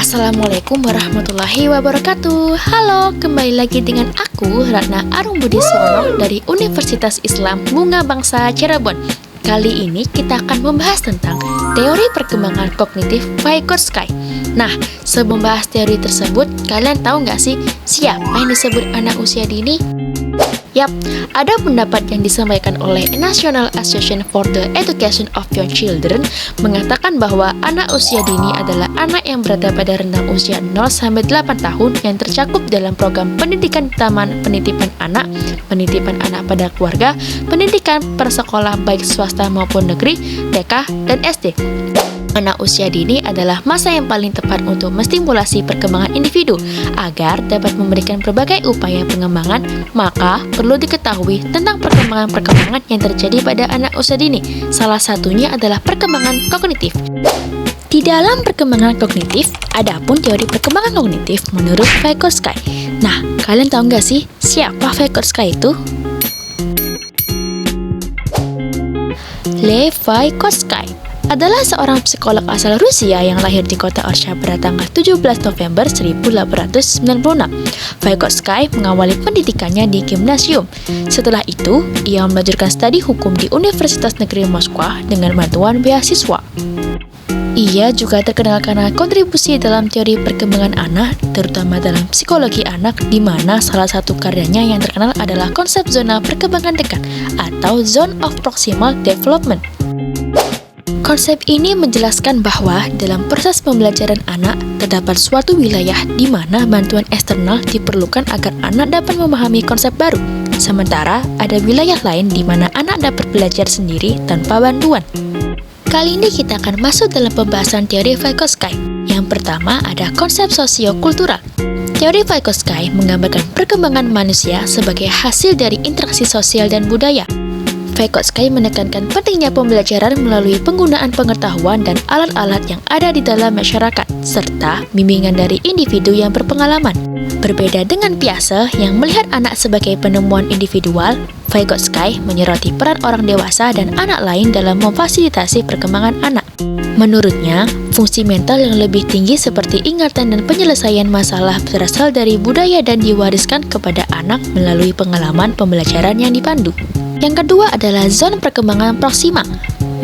Assalamualaikum warahmatullahi wabarakatuh. Halo, kembali lagi dengan aku Ratna Arumbudiswono dari Universitas Islam Bunga Bangsa Cirebon. Kali ini kita akan membahas tentang teori perkembangan kognitif Vygotsky. Nah, sebelum membahas teori tersebut, kalian tahu nggak sih siapa yang disebut anak usia dini? Yap, ada pendapat yang disampaikan oleh National Association for the Education of Young Children mengatakan bahwa anak usia dini adalah anak yang berada pada rentang usia 0-8 tahun yang tercakup dalam program pendidikan taman penitipan anak pada keluarga, pendidikan prasekolah baik swasta maupun negeri, TK, dan SD. Anak usia dini adalah masa yang paling tepat untuk menstimulasi perkembangan individu. Agar dapat memberikan berbagai upaya pengembangan, maka perlu diketahui tentang perkembangan-perkembangan yang terjadi pada anak usia dini. Salah satunya adalah perkembangan kognitif. Di dalam perkembangan kognitif, ada pun teori perkembangan kognitif menurut Vygotsky. Nah, kalian tahu nggak sih siapa Vygotsky itu? Lev Vygotsky adalah seorang psikolog asal Rusia yang lahir di kota Orsha pada tanggal 17 November 1896. Vygotsky mengawali pendidikannya di gimnasium. Setelah itu, ia melanjutkan studi hukum di Universitas Negeri Moskwa dengan bantuan beasiswa. Ia juga terkenal karena kontribusi dalam teori perkembangan anak, terutama dalam psikologi anak, di mana salah satu karyanya yang terkenal adalah konsep zona perkembangan dekat atau Zone of Proximal Development. Konsep ini menjelaskan bahwa dalam proses pembelajaran anak, terdapat suatu wilayah di mana bantuan eksternal diperlukan agar anak dapat memahami konsep baru. Sementara, ada wilayah lain di mana anak dapat belajar sendiri tanpa bantuan. Kali ini kita akan masuk dalam pembahasan teori Vygotsky. Yang pertama ada konsep sosiokultural. Teori Vygotsky menggambarkan perkembangan manusia sebagai hasil dari interaksi sosial dan budaya. Vygotsky menekankan pentingnya pembelajaran melalui penggunaan pengetahuan dan alat-alat yang ada di dalam masyarakat, serta bimbingan dari individu yang berpengalaman. Berbeda dengan Piaget yang melihat anak sebagai penemuan individual, Vygotsky menyoroti peran orang dewasa dan anak lain dalam memfasilitasi perkembangan anak. Menurutnya, fungsi mental yang lebih tinggi seperti ingatan dan penyelesaian masalah berasal dari budaya dan diwariskan kepada anak melalui pengalaman pembelajaran yang dipandu. Yang kedua adalah zona perkembangan proksimal.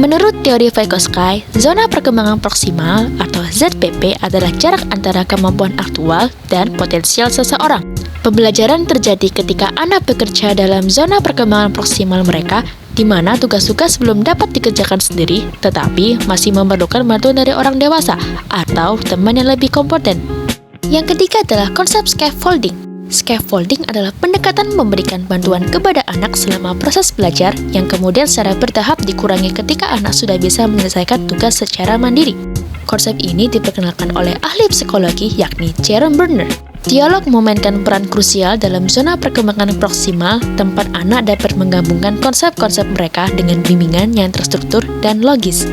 Menurut teori Vygotsky, zona perkembangan proksimal atau ZPP adalah jarak antara kemampuan aktual dan potensial seseorang. Pembelajaran terjadi ketika anak bekerja dalam zona perkembangan proksimal mereka, di mana tugas-tugas belum dapat dikerjakan sendiri, tetapi masih memerlukan bantuan dari orang dewasa atau teman yang lebih kompeten. Yang ketiga adalah konsep scaffolding. Scaffolding adalah pendekatan memberikan bantuan kepada anak selama proses belajar yang kemudian secara bertahap dikurangi ketika anak sudah bisa menyelesaikan tugas secara mandiri. Konsep ini diperkenalkan oleh ahli psikologi yakni Jerome Bernner. Dialog memainkan peran krusial dalam zona perkembangan proksimal, tempat anak dapat menggabungkan konsep-konsep mereka dengan bimbingan yang terstruktur dan logis.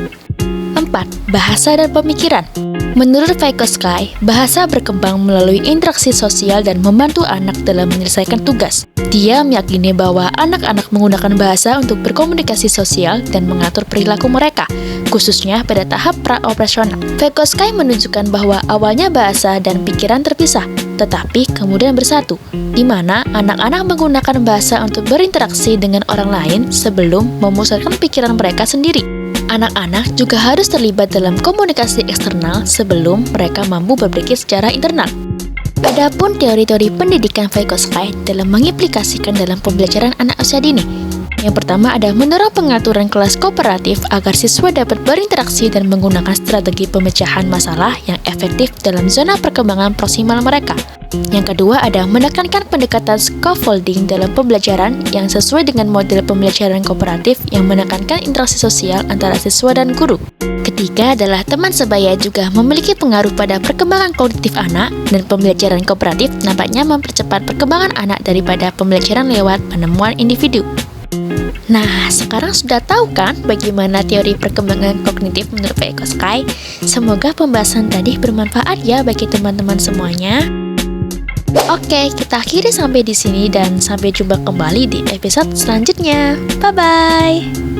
4. Bahasa dan pemikiran. Menurut Vygotsky, bahasa berkembang melalui interaksi sosial dan membantu anak dalam menyelesaikan tugas. Dia meyakini bahwa anak-anak menggunakan bahasa untuk berkomunikasi sosial dan mengatur perilaku mereka, khususnya pada tahap pra-operasional. Vygotsky menunjukkan bahwa awalnya bahasa dan pikiran terpisah, tetapi kemudian bersatu, di mana anak-anak menggunakan bahasa untuk berinteraksi dengan orang lain sebelum memusatkan pikiran mereka sendiri. Anak-anak juga harus terlibat dalam komunikasi eksternal sebelum mereka mampu berpikir secara internal. Adapun teori-teori pendidikan Vygotsky dalam mengimplikasikan dalam pembelajaran anak usia dini. Yang pertama ada mendorong pengaturan kelas kooperatif agar siswa dapat berinteraksi dan menggunakan strategi pemecahan masalah yang efektif dalam zona perkembangan proksimal mereka. Yang kedua ada menekankan pendekatan scaffolding dalam pembelajaran yang sesuai dengan model pembelajaran kooperatif yang menekankan interaksi sosial antara siswa dan guru. Ketiga adalah teman sebaya juga memiliki pengaruh pada perkembangan kognitif anak, dan pembelajaran kooperatif nampaknya mempercepat perkembangan anak daripada pembelajaran lewat penemuan individu. Nah, sekarang sudah tahu kan bagaimana teori perkembangan kognitif menurut Vygotsky? Semoga pembahasan tadi bermanfaat ya bagi teman-teman semuanya. Oke, kita akhiri sampai di sini dan sampai jumpa kembali di episode selanjutnya. Bye-bye!